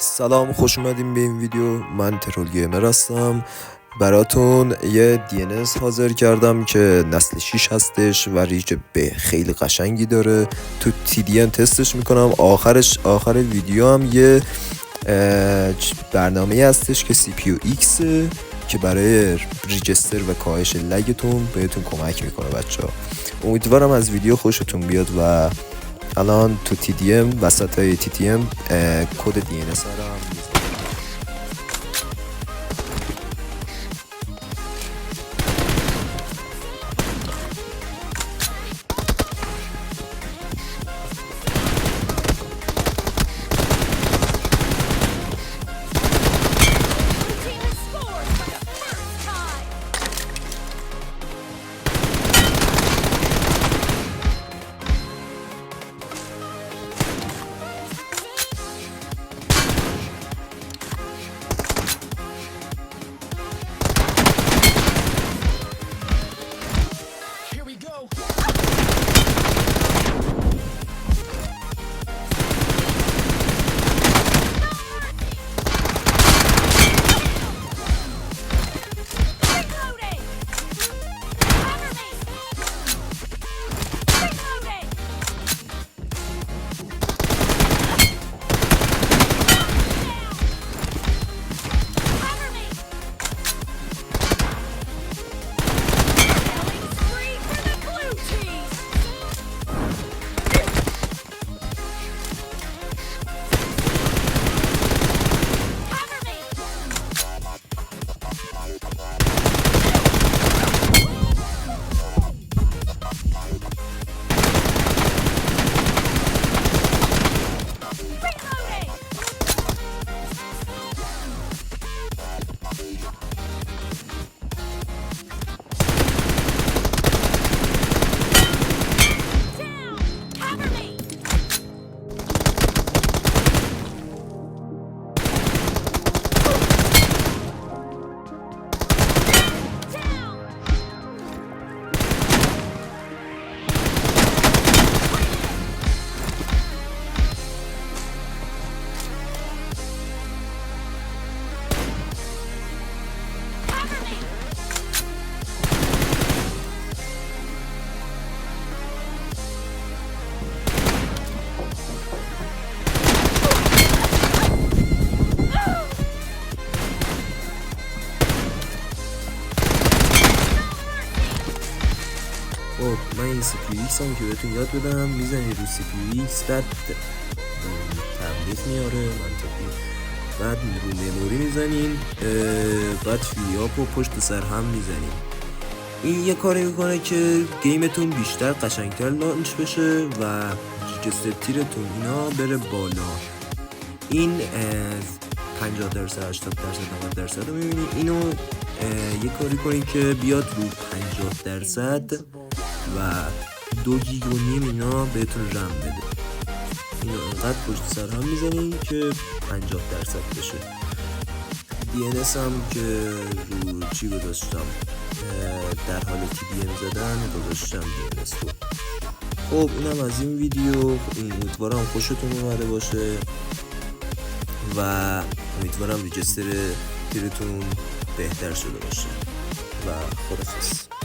سلام، خوش اومدیم به این ویدیو. من ترول گیمر هستم. براتون یه DNS حاضر کردم که نسل 6 هستش و ریج به خیلی قشنگی داره. تو TDM تستش میکنم. آخر ویدیو هم یه برنامه هستش که CPUX که برای ریجستر و کاهش لگتون بهتون کمک میکنه بچه ها. امیدوارم از ویدیو خوشتون بیاد و الان تو TDM وسط های TDM کد DNS رو هم میزنم. من این CPUX هم که بهتون یاد بدم، میزنی رو CPUX، بعد تبلیغ میاره منطقی، بعد رو مموری میزنین، بعد فیلیاپ و پشت سر هم میزنین. این یه کاری میکنه که گیمتون بیشتر قشنگتر لانچ بشه و ریجستر تیرتون اینا بره بالا. این 50%، 80%، 90% رو میبینی. اینو یه کاری کنین که بیاد رو 50% و 2.5 گیگ اینا بهتون رم بده. اینو انقدر پشت سر هم میزنین که 50% بشه. DNS هم که رو چی گذاشتم، در حال TDM زدن گذاشتم DNS رو. خب اینم از این ویدیو. امیدوارم خوشتون اومده باشه و امیدوارم ریجستر تیرتون بهتر شده باشه و خداحافظ.